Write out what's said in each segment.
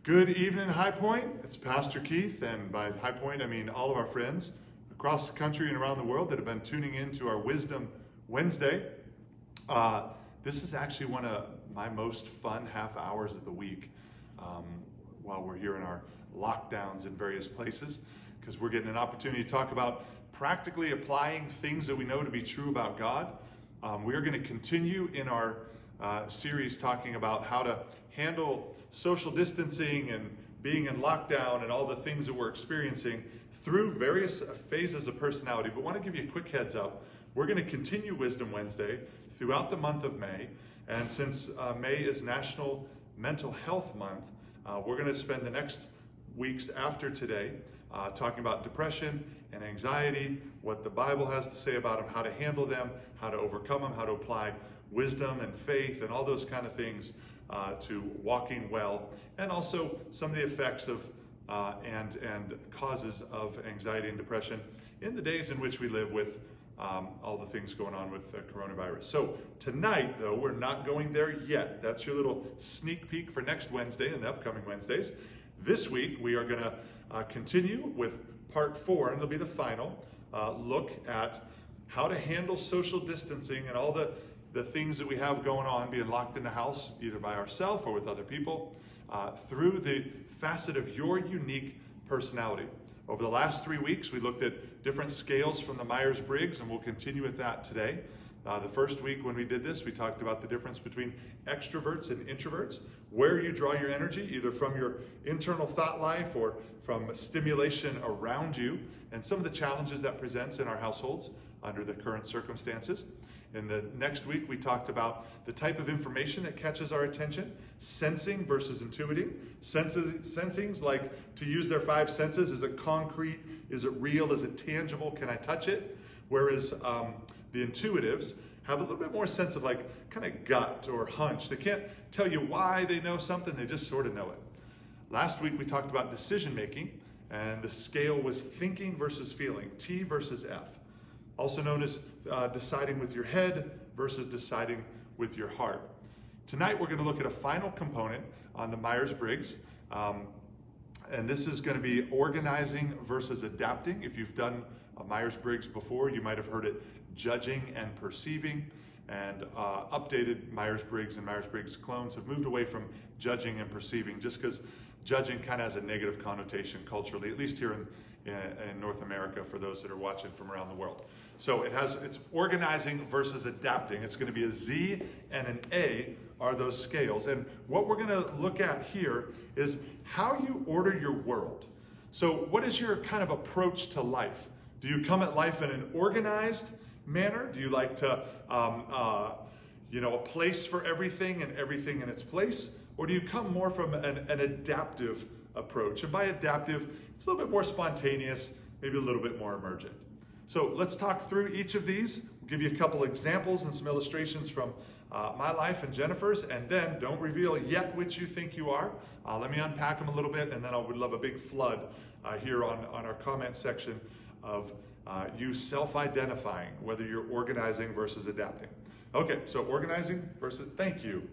Good evening, High Point. It's Pastor Keith, and by High Point, I mean all of our friends across the country and around the world that have been tuning in to our Wisdom Wednesday. This is actually one of my most fun half hours of the week while we're here in our lockdowns in various places, because we're getting an opportunity to talk about practically applying things that we know to be true about God. We are going to continue in our series talking about how to handle social distancing and being in lockdown and all the things that we're experiencing through various phases of personality. But I want to give you a quick heads up. We're going to continue Wisdom Wednesday throughout the month of May. And since May is National Mental Health Month, we're going to spend the next weeks after today talking about depression and anxiety, what the Bible has to say about them, how to handle them, how to overcome them, how to apply wisdom and faith and all those kind of things to walking well, and also some of the effects of and causes of anxiety and depression in the days in which we live with all the things going on with coronavirus. So tonight, though, we're not going there yet. That's your little sneak peek for next Wednesday and the upcoming Wednesdays. This week, we are going to continue with part 4, and it'll be the final look at how to handle social distancing and all the things that we have going on, being locked in the house, either by ourselves or with other people, through the facet of your unique personality. Over the last 3 weeks, we looked at different scales from the Myers-Briggs, and we'll continue with that today. The first week when we did this, we talked about the difference between extroverts and introverts, where you draw your energy, either from your internal thought life or from stimulation around you, and some of the challenges that presents in our households under the current circumstances. In the next week, we talked about the type of information that catches our attention, sensing versus intuiting. Sensing's like to use their 5 senses. Is it concrete? Is it real? Is it tangible? Can I touch it? Whereas the intuitives have a little bit more sense of like kind of gut or hunch. They can't tell you why they know something. They just sort of know it. Last week, we talked about decision making, and the scale was thinking versus feeling, T versus F. Also known as deciding with your head versus deciding with your heart. Tonight we're going to look at a final component on the Myers-Briggs, and this is going to be organizing versus adapting. If you've done a Myers-Briggs before, you might have heard it judging and perceiving, and updated Myers-Briggs and Myers-Briggs clones have moved away from judging and perceiving, just because judging kind of has a negative connotation culturally, at least here in North America, for those that are watching from around the world. So it's organizing versus adapting. It's going to be a Z and an A are those scales. And what we're going to look at here is how you order your world. So what is your kind of approach to life? Do you come at life in an organized manner? Do you like to, a place for everything and everything in its place? Or do you come more from an adaptive approach? And by adaptive, it's a little bit more spontaneous, maybe a little bit more emergent. So let's talk through each of these. We'll give you a couple examples and some illustrations from my life and Jennifer's, and then don't reveal yet which you think you are. Let me unpack them a little bit, and then I would love a big flood here on our comment section of you self-identifying, whether you're organizing versus adapting. Okay, so organizing versus, thank you.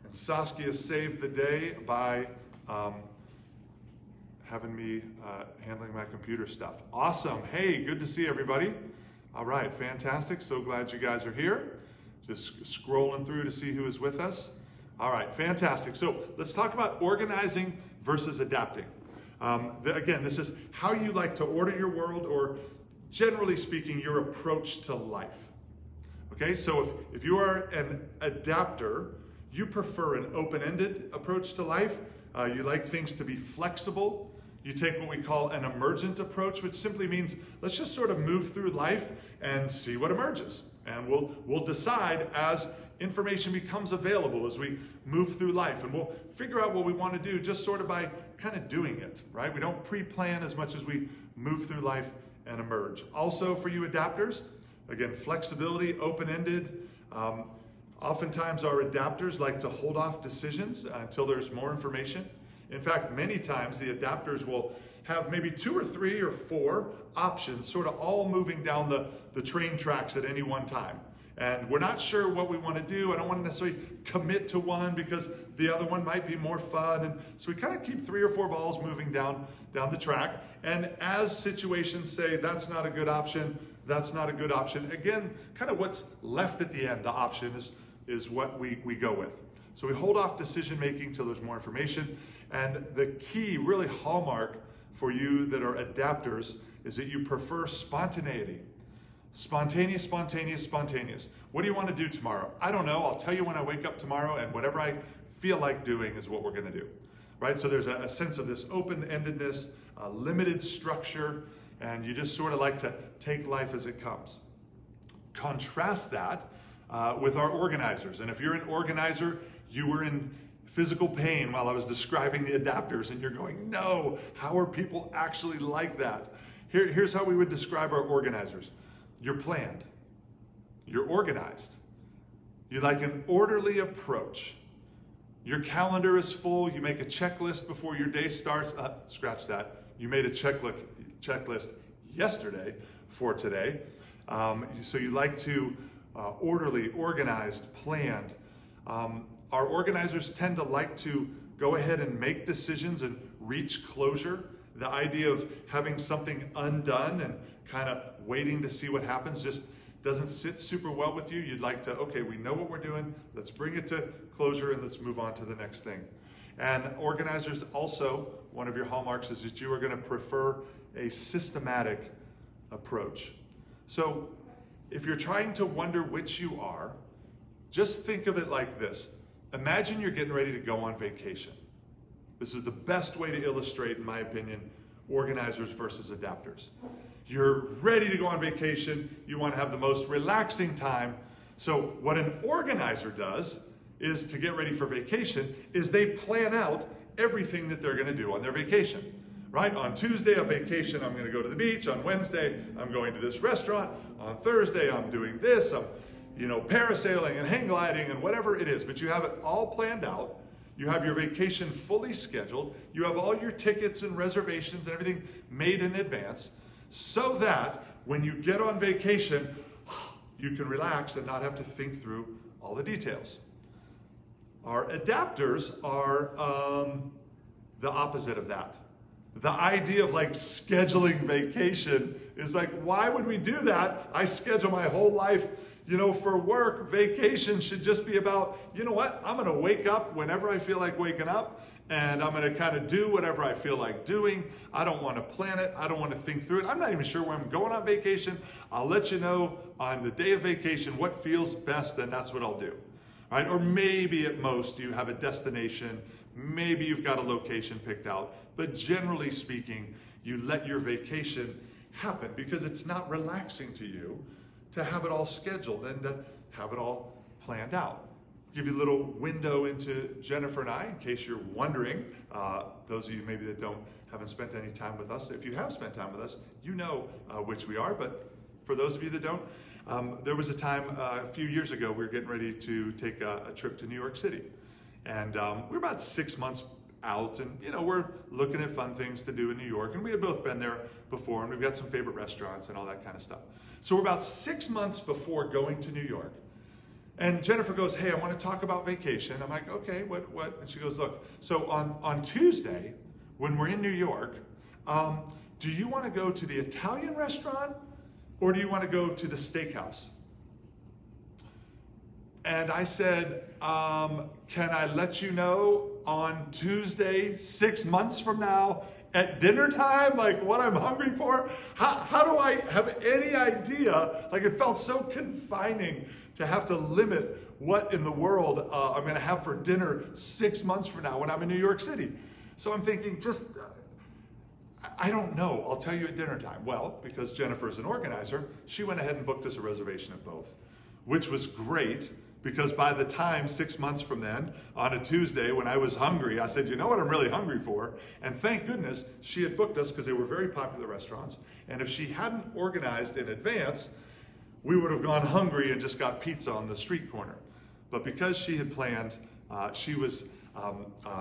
And Saskia saved the day by having me handling my computer stuff. Awesome. Hey, good to see everybody. All right, fantastic. So glad you guys are here. Just scrolling through to see who is with us. All right, fantastic. So let's talk about organizing versus adapting. Again, this is how you like to order your world, or generally speaking, your approach to life. Okay, so if you are an adapter, you prefer an open-ended approach to life. You like things to be flexible. You take what we call an emergent approach, which simply means let's just sort of move through life and see what emerges. And we'll decide as information becomes available as we move through life. And we'll figure out what we want to do just sort of by kind of doing it, right? We don't pre-plan as much as we move through life and emerge. Also for you adapters, again, flexibility, open-ended. Oftentimes our adapters like to hold off decisions until there's more information. In fact, many times the adapters will have maybe 2 or 3 or 4 options sort of all moving down the train tracks at any one time. and we're not sure what we want to do. I don't want to necessarily commit to one because the other one might be more fun. And so we kind of keep 3 or 4 balls moving down the track. And as situations say, that's not a good option, that's not a good option, again, kind of what's left at the end, the option is what we go with. So we hold off decision making till there's more information. And the key, really hallmark for you that are adapters, is that you prefer spontaneity. Spontaneous, spontaneous, spontaneous. What do you want to do tomorrow? I don't know. I'll tell you when I wake up tomorrow, and whatever I feel like doing is what we're going to do. Right? So there's a sense of this open-endedness, limited structure, and you just sort of like to take life as it comes. Contrast that with our organizers. And if you're an organizer, you were in physical pain while I was describing the adapters, and you're going, no, how are people actually like that? Here's how we would describe our organizers. You're planned. You're organized. You like an orderly approach. Your calendar is full. You make a checklist before your day starts. Scratch that. You made a checklist yesterday for today. So you like to orderly, organized, planned. Our organizers tend to like to go ahead and make decisions and reach closure. The idea of having something undone and kind of waiting to see what happens just doesn't sit super well with you. You'd like to, okay, we know what we're doing, let's bring it to closure and let's move on to the next thing. And organizers also, one of your hallmarks is that you are going to prefer a systematic approach. So if you're trying to wonder which you are, just think of it like this. Imagine you're getting ready to go on vacation. This is the best way to illustrate, in my opinion, organizers versus adapters. You're ready to go on vacation. You want to have the most relaxing time. So what an organizer does is to get ready for vacation is they plan out everything that they're going to do on their vacation. Right? On Tuesday of vacation, I'm going to go to the beach. On Wednesday, I'm going to this restaurant. On Thursday, I'm doing this. I'm, parasailing and hang gliding and whatever it is. But you have it all planned out. You have your vacation fully scheduled. You have all your tickets and reservations and everything made in advance so that when you get on vacation, you can relax and not have to think through all the details. Our adapters are the opposite of that. The idea of like scheduling vacation is like, why would we do that? I schedule my whole life, for work. Vacation should just be about, you know what? I'm going to wake up whenever I feel like waking up, and I'm going to kind of do whatever I feel like doing. I don't want to plan it. I don't want to think through it. I'm not even sure where I'm going on vacation. I'll let you know on the day of vacation what feels best, and that's what I'll do. Right? Or maybe at most you have a destination. Maybe you've got a location picked out. But generally speaking, you let your vacation happen because it's not relaxing to you to have it all scheduled and to have it all planned out. Give you a little window into Jennifer and I, in case you're wondering. Those of you maybe that haven't spent any time with us, if you have spent time with us, you know which we are. But for those of you that don't, there was a time a few years ago we were getting ready to take a trip to New York City. And we're about 6 months out, and we're looking at fun things to do in New York, and we had both been there before, and we've got some favorite restaurants and all that kind of stuff. So we're about 6 months before going to New York, and Jennifer goes, hey, I want to talk about vacation. I'm like, okay, what? And she goes, look, so on Tuesday, when we're in New York, do you want to go to the Italian restaurant, or do you want to go to the steakhouse? And I said, can I let you know on Tuesday, 6 months from now, at dinner time, like what I'm hungry for? How do I have any idea? Like it felt so confining to have to limit what in the world I'm going to have for dinner 6 months from now when I'm in New York City. So I'm thinking, I don't know. I'll tell you at dinner time. Well, because Jennifer's an organizer, she went ahead and booked us a reservation at both, which was great. Because by the time 6 months from then, on a Tuesday when I was hungry, I said, you know what I'm really hungry for? And thank goodness she had booked us because they were very popular restaurants. And if she hadn't organized in advance, we would have gone hungry and just got pizza on the street corner. But because she had planned, she was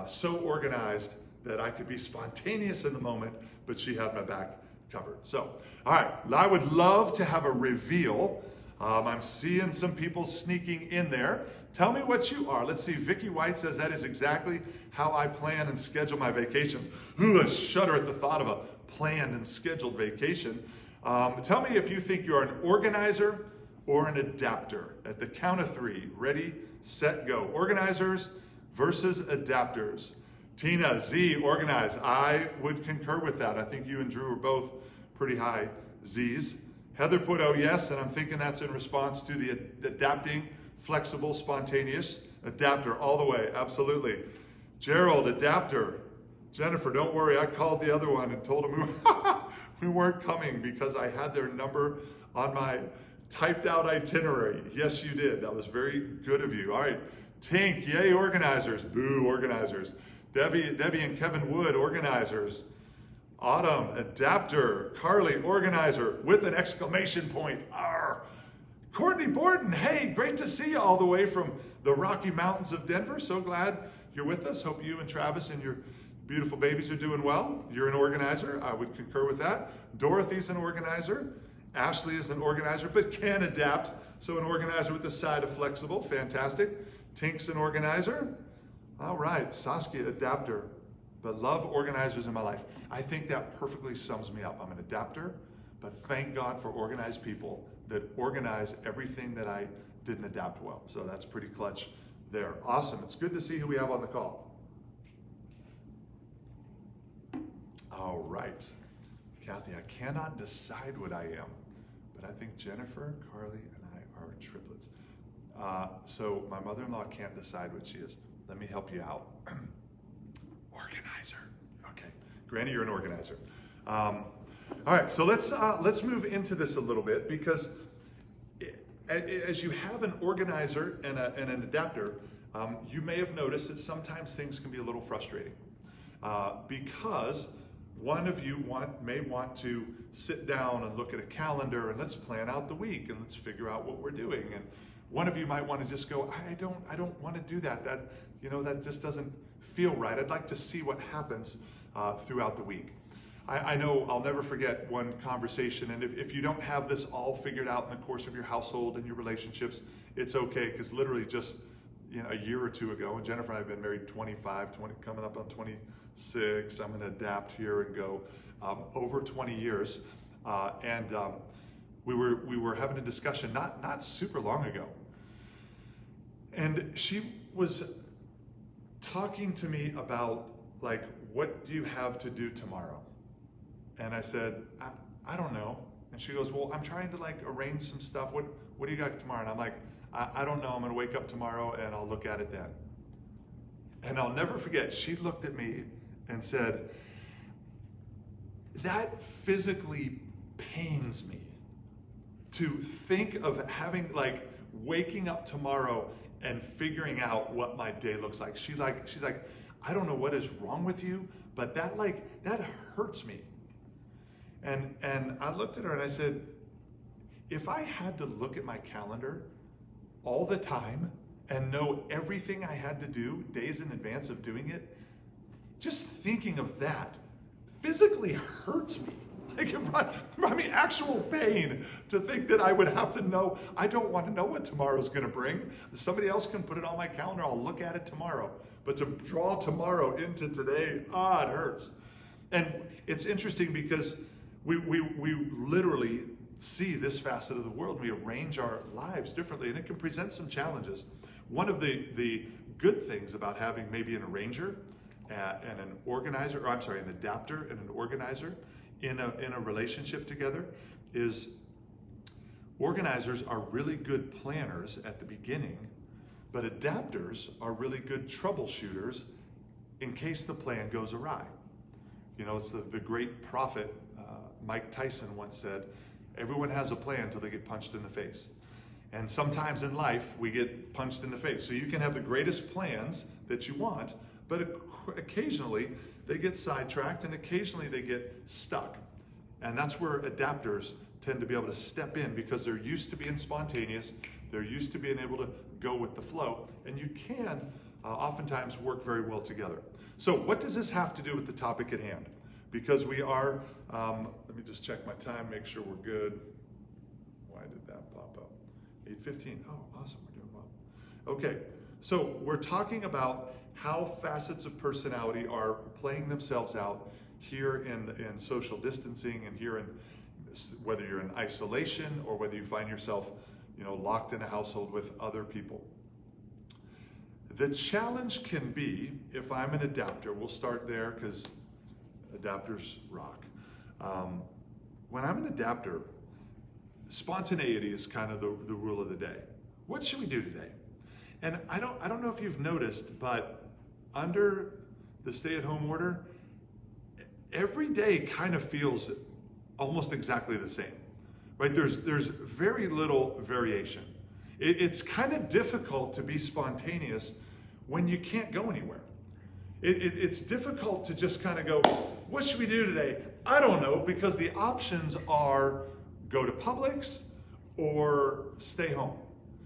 so organized that I could be spontaneous in the moment, but she had my back covered. So, all right, I would love to have a reveal I'm seeing some people sneaking in there. Tell me what you are. Let's see. Vicky White says that is exactly how I plan and schedule my vacations. Ooh, I shudder at the thought of a planned and scheduled vacation. Tell me if you think you're an organizer or an adapter. At the count of 3, ready, set, go. Organizers versus adapters. Tina, Z, organize. I would concur with that. I think you and Drew are both pretty high Z's. Heather put, oh yes, and I'm thinking that's in response to the adapting, flexible, spontaneous. Adapter all the way, absolutely. Gerald, adapter. Jennifer, don't worry, I called the other one and told them we weren't coming because I had their number on my typed out itinerary. Yes, you did. That was very good of you. All right, Tink, yay, organizers. Boo, organizers. Debbie and Kevin Wood, organizers. Autumn, adapter. Carly, organizer, with an exclamation point. Arr. Courtney Borden, hey, great to see you all the way from the Rocky Mountains of Denver. So glad you're with us. Hope you and Travis and your beautiful babies are doing well. You're an organizer. I would concur with that. Dorothy's an organizer. Ashley is an organizer, but can adapt. So an organizer with the side of flexible. Fantastic. Tink's an organizer. All right. Saskia, adapter. But love organizers in my life. I think that perfectly sums me up. I'm an adapter, but thank God for organized people that organize everything that I didn't adapt well. So that's pretty clutch there. Awesome. It's good to see who we have on the call. All right. Kathy, I cannot decide what I am, but I think Jennifer, Carly, and I are triplets. So my mother-in-law can't decide what she is. Let me help you out. Organizer. Okay. Granny, you're an organizer. All right, so let's move into this a little bit, because as you have an organizer and an adapter, you may have noticed that sometimes things can be a little frustrating because one of you may want to sit down and look at a calendar and let's plan out the week and let's figure out what we're doing. And one of you might want to just go, I don't want to do that. That just doesn't feel right. I'd like to see what happens throughout the week. I know I'll never forget one conversation, and if you don't have this all figured out in the course of your household and your relationships, it's okay, because literally just a year or two ago, and Jennifer and I have been married 25, coming up on 26, I'm going to adapt here and go over 20 years, and we were having a discussion not super long ago, and she was talking to me about, like, what do you have to do tomorrow? And I said, I don't know. And she goes, well, I'm trying to arrange some stuff. What do you got tomorrow? And I'm like, I don't know. I'm going to wake up tomorrow and I'll look at it then. And I'll never forget, she looked at me and said, that physically pains me to think of having, waking up tomorrow and figuring out what my day looks like. She's like, I don't know what is wrong with you, but that hurts me. And I looked at her and I said, if I had to look at my calendar all the time and know everything I had to do days in advance of doing it, just thinking of that physically hurts me. It brought me actual pain to think that I would have to know. I don't want to know what tomorrow's going to bring. Somebody else can put it on my calendar. I'll look at it tomorrow. But to draw tomorrow into today, it hurts. And it's interesting because we literally see this facet of the world. We arrange our lives differently, and it can present some challenges. One of the good things about having maybe an arranger and an organizer, an adapter and an organizer in a relationship together is organizers are really good planners at the beginning, but adapters are really good troubleshooters in case the plan goes awry. It's the great prophet Mike Tyson once said, everyone has a plan until they get punched in the face. And sometimes in life, we get punched in the face. So you can have the greatest plans that you want, but occasionally they get sidetracked and occasionally they get stuck. And that's where adapters tend to be able to step in, because they're used to being spontaneous. They're used to being able to go with the flow. And you can oftentimes work very well together. So what does this have to do with the topic at hand? Because we are, let me just check my time, make sure we're good. Why did that pop up? 8:15. Oh, awesome. We're doing well. Okay, so we're talking about how facets of personality are playing themselves out here in social distancing, and here in whether you're in isolation or whether you find yourself, locked in a household with other people. The challenge can be, if I'm an adapter, we'll start there because adapters rock. When I'm an adapter, spontaneity is kind of the rule of the day. What should we do today? And I don't know if you've noticed, but under the stay-at-home order, every day kind of feels almost exactly the same, right? There's very little variation. It's kind of difficult to be spontaneous when you can't go anywhere. It's difficult to just kind of go, what should we do today? I don't know, because the options are go to Publix or stay home.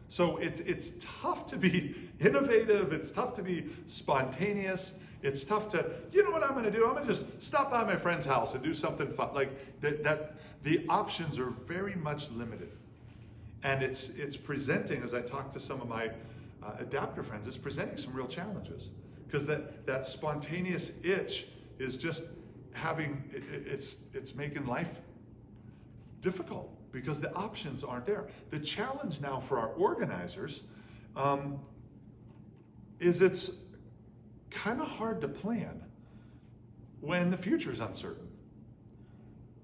So it's tough to be innovative. It's tough to be spontaneous. It's tough to, what I'm going to do? I'm going to just stop by my friend's house and do something fun. Like that the options are very much limited. And it's presenting, as I talk to some of my adapter friends, it's presenting some real challenges. Because that spontaneous itch is just it's making life difficult because the options aren't there. The challenge now for our organizers is it's kind of hard to plan when the future is uncertain,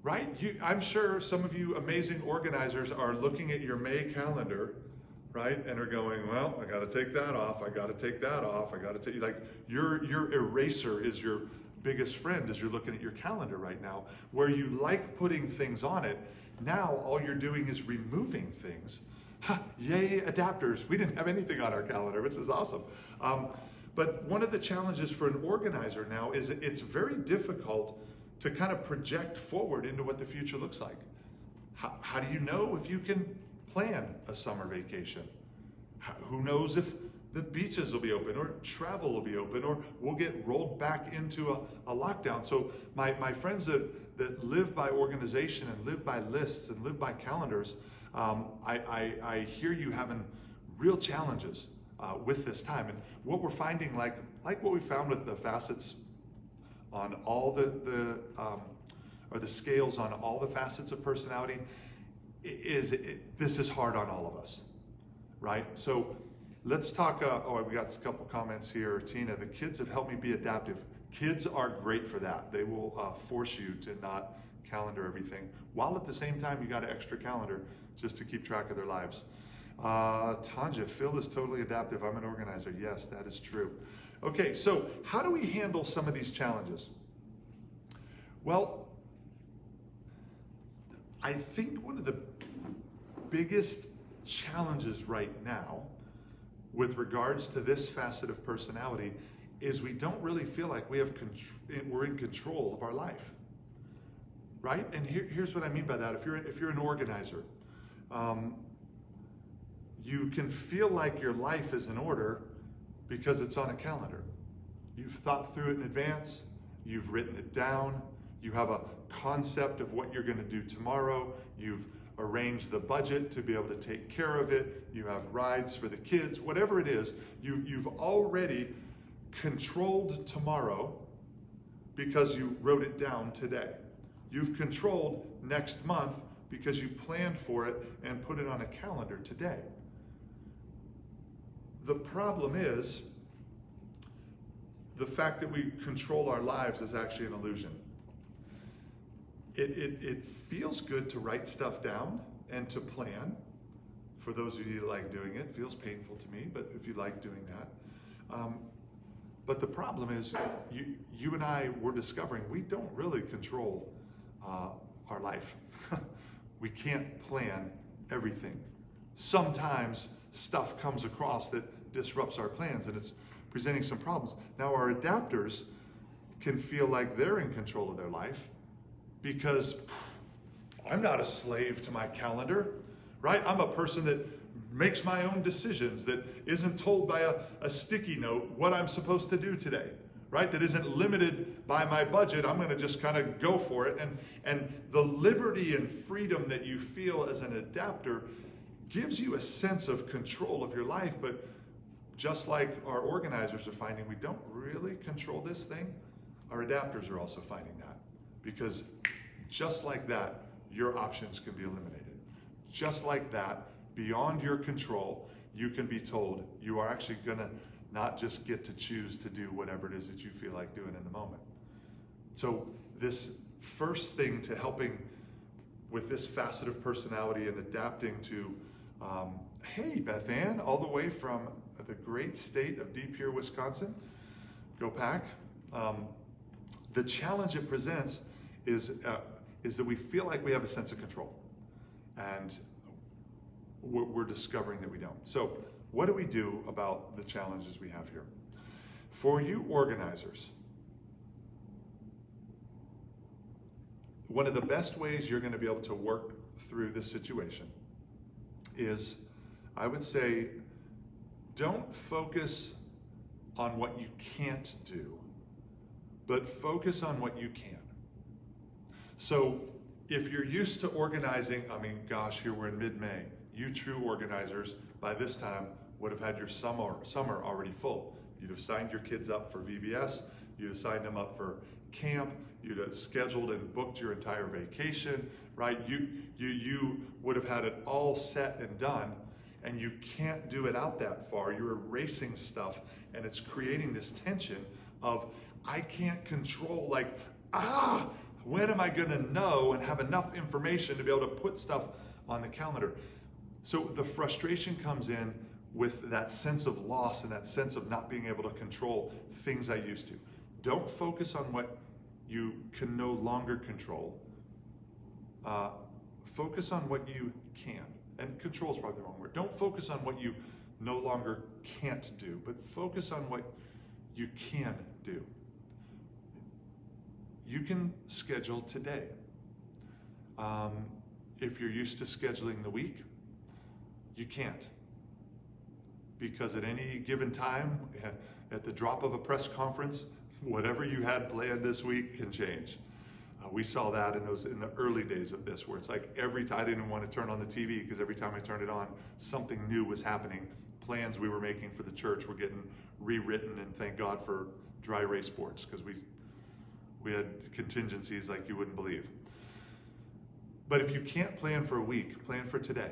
right? I'm sure some of you amazing organizers are looking at your May calendar, right, and are going, well, I got to take that off. I got to take that off. I got to take, like, your eraser is your biggest friend as you're looking at your calendar right now, where you like putting things on it. Now all you're doing is removing things. Yay, adapters. We didn't have anything on our calendar, which is awesome. But one of the challenges for an organizer now is it's very difficult to kind of project forward into what the future looks like. How do you know if you can plan a summer vacation? Who knows if the beaches will be open or travel will be open or we'll get rolled back into a lockdown. So my friends that live by organization and live by lists and live by calendars, I hear you having real challenges with this time. And what we're finding, like what we found with the facets on all or the scales on all the facets of personality, this is hard on all of us, right? So let's talk, we got a couple comments here. Tina, the kids have helped me be adaptive. Kids are great for that. They will force you to not calendar everything, while at the same time you got an extra calendar just to keep track of their lives. Tanja, Phil is totally adaptive. I'm an organizer. Yes, that is true. Okay, so how do we handle some of these challenges? Well, I think one of the biggest challenges right now with regards to this facet of personality is we don't really feel like we're in control of our life, right? And here's what I mean by that. If you're an organizer, you can feel like your life is in order because it's on a calendar. You've thought through it in advance. You've written it down. You have a concept of what you're going to do tomorrow. You've arranged the budget to be able to take care of it. You have rides for the kids. Whatever it is, you've already controlled tomorrow because you wrote it down today. You've controlled next month because you planned for it and put it on a calendar today. The problem is the fact that we control our lives is actually an illusion. It feels good to write stuff down and to plan. For those of you that like doing it, feels painful to me, but if you like doing that. But the problem is you and I were discovering we don't really control our life. We can't plan everything. Sometimes stuff comes across that disrupts our plans and it's presenting some problems. Now our adapters can feel like they're in control of their life because I'm not a slave to my calendar, right? I'm a person that makes my own decisions, that isn't told by a sticky note what I'm supposed to do today, right? That isn't limited by my budget. I'm going to just kind of go for it. And the liberty and freedom that you feel as an adapter gives you a sense of control of your life, but just like our organizers are finding we don't really control this thing, our adapters are also finding that. Because just like that, your options can be eliminated. Just like that, beyond your control, you can be told you are actually gonna not just get to choose to do whatever it is that you feel like doing in the moment. So this first thing to helping with this facet of personality and adapting to, hey, Beth Ann, all the way from the great state of Deep Here, Wisconsin, go Pack. The challenge it presents is that we feel like we have a sense of control, and we're discovering that we don't. So what do we do about the challenges we have here? For you organizers, one of the best ways you're going to be able to work through this situation is, I would say, don't focus on what you can't do, but focus on what you can. So if you're used to organizing, I mean, gosh, here we're in mid-May. You true organizers, by this time, would have had your summer already full. You'd have signed your kids up for VBS, you'd have signed them up for camp, you'd have scheduled and booked your entire vacation, right? You would have had it all set and done, and you can't do it out that far. You're erasing stuff, and it's creating this tension of, I can't control, like, when am I gonna know and have enough information to be able to put stuff on the calendar? So the frustration comes in with that sense of loss and that sense of not being able to control things I used to. Don't focus on what you can no longer control. Focus on what you can. And control is probably the wrong word. Don't focus on what you no longer can't do, but focus on what you can do. You can schedule today. If you're used to scheduling the week, you can't. Because at any given time, at the drop of a press conference, whatever you had planned this week can change. We saw that in the early days of this, where it's like every time I didn't want to turn on the TV because every time I turned it on, something new was happening. Plans we were making for the church were getting rewritten, and thank God for dry race sports, because we had contingencies like you wouldn't believe. But if you can't plan for a week, plan for today.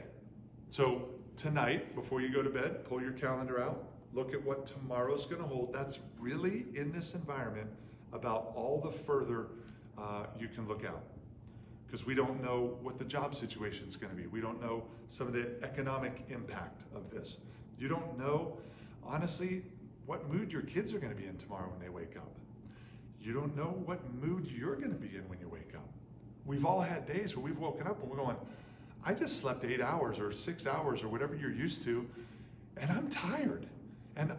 So tonight, before you go to bed, pull your calendar out, look at what tomorrow's going to hold. That's really, in this environment, about all the further you can look out. Because we don't know what the job situation is going to be. We don't know some of the economic impact of this. You don't know, honestly, what mood your kids are going to be in tomorrow when they wake up. You don't know what mood you're going to be in when you wake up. We've all had days where we've woken up and we're going, I just slept 8 hours or 6 hours or whatever you're used to, and I'm tired. And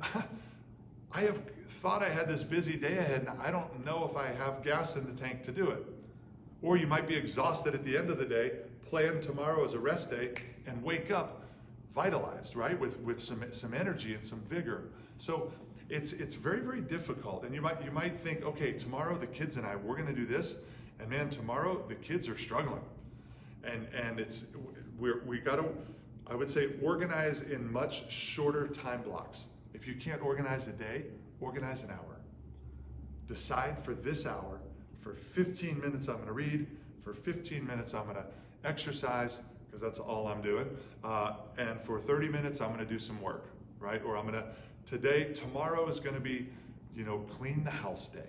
I have thought I had this busy day ahead, and I don't know if I have gas in the tank to do it. Or you might be exhausted at the end of the day, plan tomorrow as a rest day, and wake up vitalized, right? With some energy and some vigor. So it's very, very difficult. And you might think, okay, tomorrow the kids and we're gonna do this, and man, tomorrow the kids are struggling. And we gotta, I would say, organize in much shorter time blocks. If you can't organize a day, organize an hour. Decide for this hour, for 15 minutes I'm gonna read, for 15 minutes I'm gonna exercise, because that's all I'm doing, and for 30 minutes I'm gonna do some work, right? Or tomorrow is gonna be, clean the house day,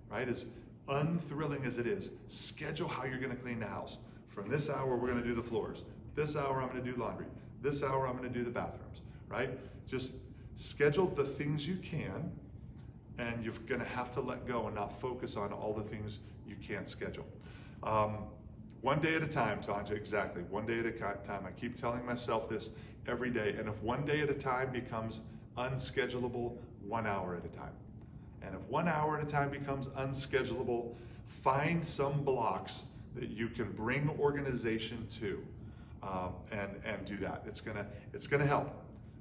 right? As unthrilling as it is, schedule how you're gonna clean the house. From this hour, we're gonna do the floors. This hour, I'm gonna do laundry. This hour, I'm gonna do the bathrooms, right? Just schedule the things you can, and you're gonna have to let go and not focus on all the things you can't schedule. One day at a time, Tanja, exactly. One day at a time. I keep telling myself this every day, and if one day at a time becomes unschedulable, 1 hour at a time. And if 1 hour at a time becomes unschedulable, find some blocks that you can bring organization to, and do that. It's gonna help,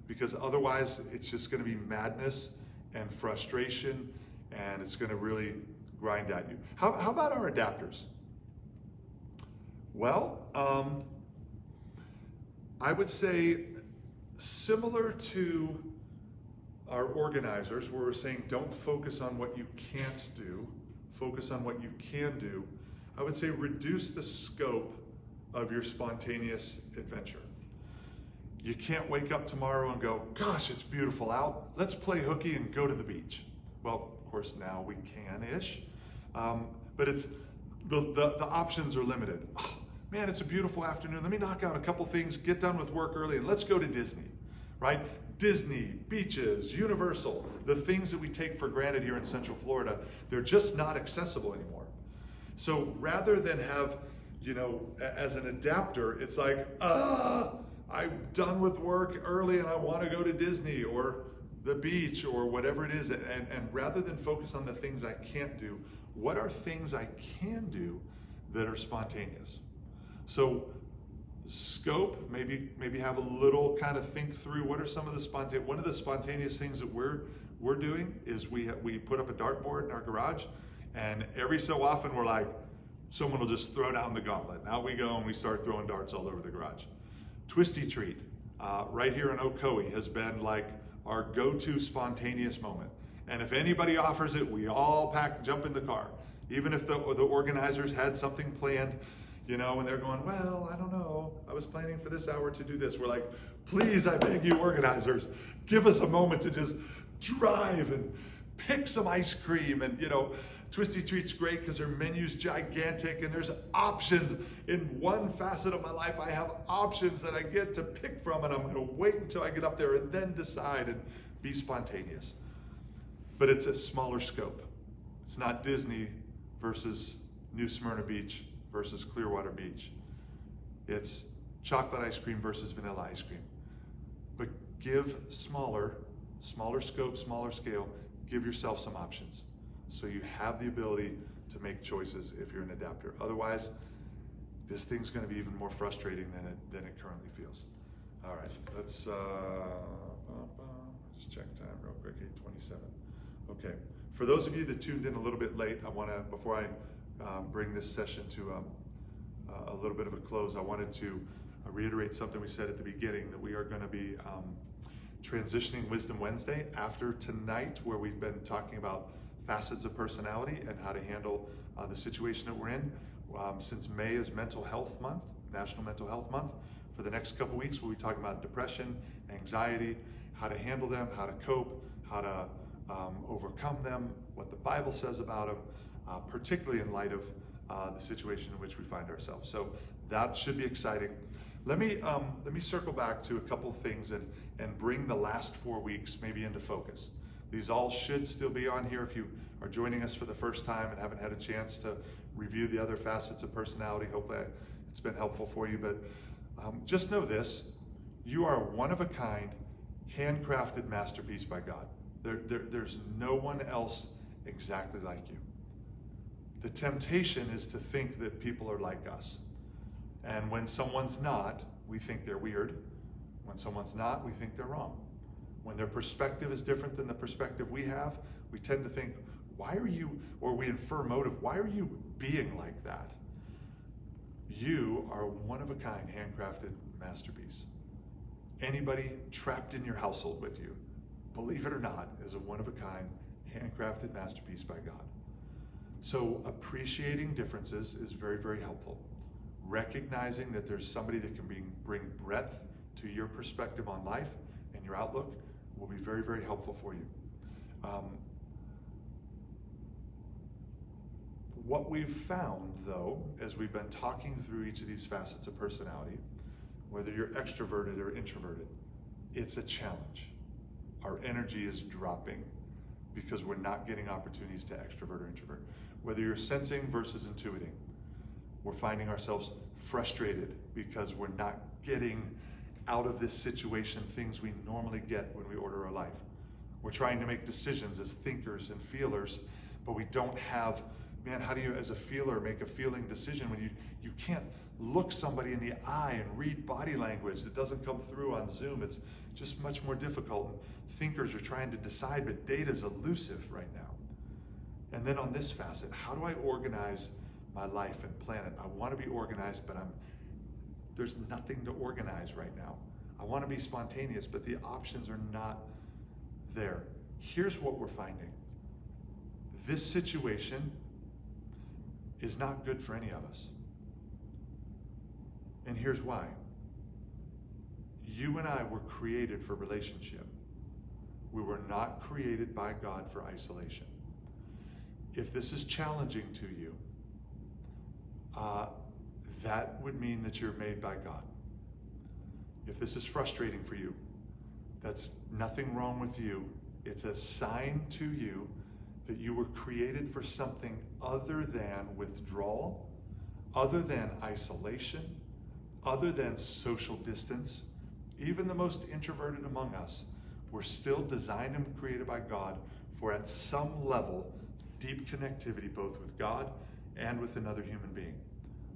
because otherwise it's just gonna be madness and frustration, and it's gonna really grind at you. How about our adapters? Well, I would say similar to our organizers, where we're saying don't focus on what you can't do, focus on what you can do. I would say reduce the scope of your spontaneous adventure. You can't wake up tomorrow and go, gosh, it's beautiful out. Let's play hooky and go to the beach. Well, of course, now we can-ish, but it's the options are limited. Oh, man, it's a beautiful afternoon. Let me knock out a couple things, get done with work early, and let's go to Disney, right? Disney, beaches, Universal, the things that we take for granted here in Central Florida, they're just not accessible anymore. So rather than have, as an adapter, it's like, I'm done with work early and I want to go to Disney or the beach or whatever it is. And rather than focus on the things I can't do, what are things I can do that are spontaneous? So scope, maybe have a little kind of think through what are some of the spontaneous, one of the spontaneous things that we're doing is we put up a dartboard in our garage, and every so often we're like, someone will just throw down the gauntlet. And out we go and we start throwing darts all over the garage. Twisty Treat, right here in Ocoee, has been like our go-to spontaneous moment. And if anybody offers it, we all jump in the car. Even if the organizers had something planned, and they're going, well, I don't know, I was planning for this hour to do this. We're like, please, I beg you organizers, give us a moment to just drive and pick some ice cream. And Twisty Treat's great because their menu's gigantic and there's options. In one facet of my life, I have options that I get to pick from, and I'm going to wait until I get up there and then decide and be spontaneous. But it's a smaller scope. It's not Disney versus New Smyrna Beach versus Clearwater Beach. It's chocolate ice cream versus vanilla ice cream. But give smaller scope, smaller scale, give yourself some options so you have the ability to make choices if you're an adapter. Otherwise, this thing's going to be even more frustrating than it currently feels. All right, let's just check time real quick, 8:27. Okay, for those of you that tuned in a little bit late, I want to, before I bring this session to a little bit of a close, I wanted to reiterate something we said at the beginning, that we are going to be transitioning Wisdom Wednesday after tonight, where we've been talking about facets of personality and how to handle the situation that we're in. Since May is Mental Health Month, National Mental Health Month, for the next couple weeks we'll be talking about depression, anxiety, how to handle them, how to cope, how to overcome them, what the Bible says about them, particularly in light of the situation in which we find ourselves. So that should be exciting. Let me circle back to a couple of things and bring the last 4 weeks maybe into focus. These all should still be on here if you are joining us for the first time and haven't had a chance to review the other facets of personality. Hopefully it's been helpful for you, but just know this: you are a one-of-a-kind, handcrafted masterpiece by God. There's no one else exactly like you. The temptation is to think that people are like us. And when someone's not, we think they're weird. When someone's not, we think they're wrong. When their perspective is different than the perspective we have, we tend to think, why are you, or we infer motive, why are you being like that? You are a one-of-a-kind, handcrafted masterpiece. Anybody trapped in your household with you, believe it or not, is a one-of-a-kind, handcrafted masterpiece by God. So appreciating differences is very, very helpful. Recognizing that there's somebody that can bring breadth to your perspective on life and your outlook will be very, very helpful for you. What we've found, though, as we've been talking through each of these facets of personality, whether you're extroverted or introverted, it's a challenge. Our energy is dropping because we're not getting opportunities to extrovert or introvert. Whether you're sensing versus intuiting, we're finding ourselves frustrated because we're not getting out of this situation things we normally get when we order our life. We're trying to make decisions as thinkers and feelers, but we don't have, man, how do you as a feeler make a feeling decision when you can't look somebody in the eye and read body language that doesn't come through on Zoom? It's just much more difficult. Thinkers are trying to decide, but data's elusive right now. And then on this facet, how do I organize my life and plan it? I want to be organized, but there's nothing to organize right now. I want to be spontaneous, but the options are not there. Here's what we're finding. This situation is not good for any of us. And here's why. You and I were created for relationship. We were not created by God for isolation. If this is challenging to you, that would mean that you're made by God. If this is frustrating for you, that's nothing wrong with you. It's a sign to you that you were created for something other than withdrawal, other than isolation, other than social distance. Even the most introverted among us were still designed and created by God for, at some level, deep connectivity both with God and with another human being.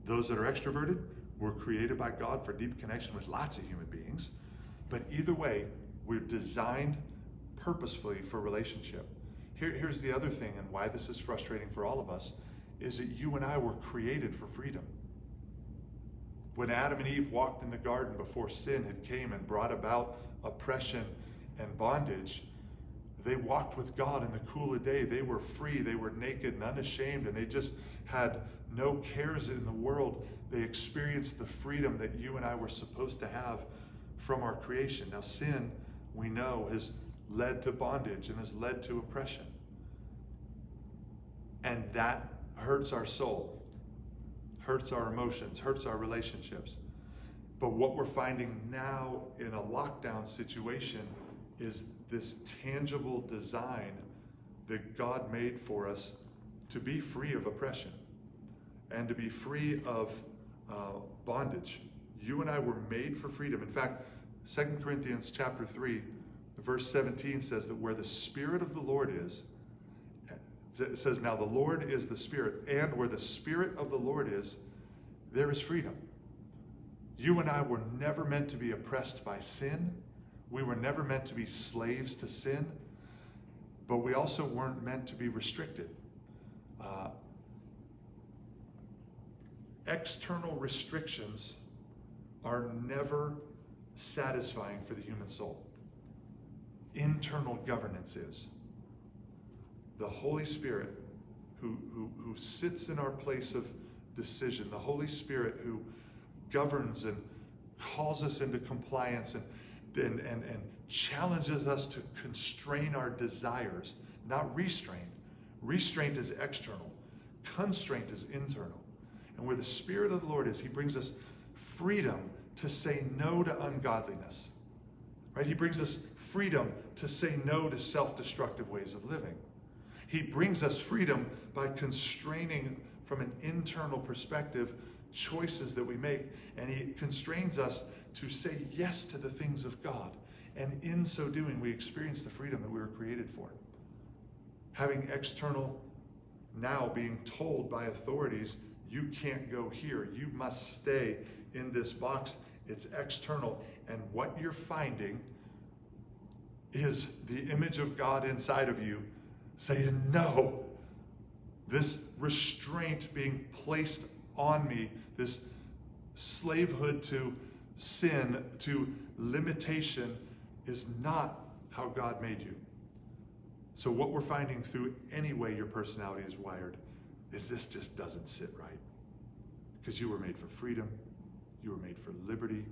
Those that are extroverted were created by God for deep connection with lots of human beings. But either way, we're designed purposefully for relationship. Here's the other thing, and why this is frustrating for all of us, is that you and I were created for freedom. When Adam and Eve walked in the garden before sin had came and brought about oppression and bondage, they walked with God in the cool of day. They were free, they were naked and unashamed, and they just had no cares in the world. They experienced the freedom that you and I were supposed to have from our creation. Now sin, we know, has led to bondage and has led to oppression. And that hurts our soul, hurts our emotions, hurts our relationships. But what we're finding now in a lockdown situation is this tangible design that God made for us to be free of oppression and to be free of bondage. You and I were made for freedom. In fact, 2 Corinthians chapter 3, verse 17 says that where the Spirit of the Lord is, it says, now the Lord is the Spirit, and where the Spirit of the Lord is, there is freedom. You and I were never meant to be oppressed by sin. We were never meant to be slaves to sin, but we also weren't meant to be restricted. External restrictions are never satisfying for the human soul. Internal governance is. The Holy Spirit who sits in our place of decision, the Holy Spirit who governs and calls us into compliance and challenges us to constrain our desires, not restrain. Restraint is external. Constraint is internal. And where the Spirit of the Lord is, he brings us freedom to say no to ungodliness. Right? He brings us freedom to say no to self-destructive ways of living. He brings us freedom by constraining from an internal perspective choices that we make. And he constrains us to say yes to the things of God. And in so doing, we experience the freedom that we were created for. Having external, now being told by authorities, you can't go here. You must stay in this box. It's external. And what you're finding is the image of God inside of you saying, no, this restraint being placed on me, this slavehood to sin, to limitation, is not how God made you. So what we're finding through any way your personality is wired is this just doesn't sit right. Because you were made for freedom, you were made for liberty,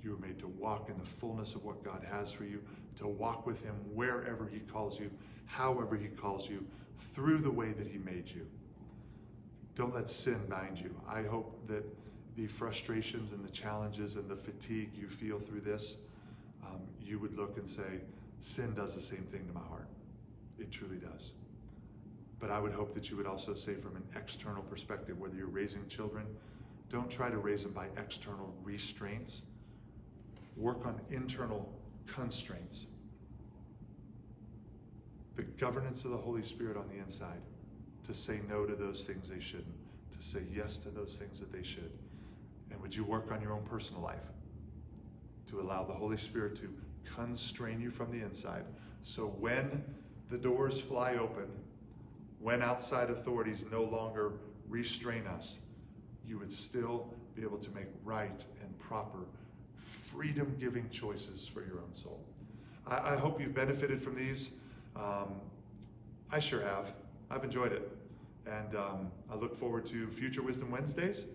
you were made to walk in the fullness of what God has for you, to walk with him wherever he calls you, however he calls you, through the way that he made you. Don't let sin bind you. I hope that the frustrations and the challenges and the fatigue you feel through this, you would look and say, sin does the same thing to my heart. It truly does. But I would hope that you would also say from an external perspective, whether you're raising children, don't try to raise them by external restraints. Work on internal constraints. The governance of the Holy Spirit on the inside to say no to those things they shouldn't, to say yes to those things that they should. And would you work on your own personal life to allow the Holy Spirit to constrain you from the inside, so when the doors fly open, when outside authorities no longer restrain us, you would still be able to make right and proper, freedom-giving choices for your own soul. I hope you've benefited from these. I sure have. I've enjoyed it. And I look forward to future Wisdom Wednesdays.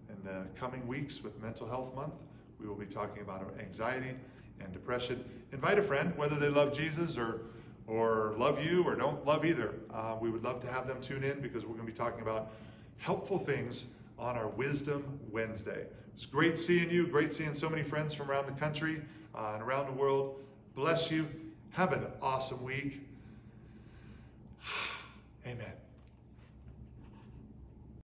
In the coming weeks with Mental Health Month, we will be talking about anxiety and depression. Invite a friend, whether they love Jesus or love you or don't love either. We would love to have them tune in because we're going to be talking about helpful things on our Wisdom Wednesday. It's great seeing you, great seeing so many friends from around the country and around the world. Bless you. Have an awesome week. Amen.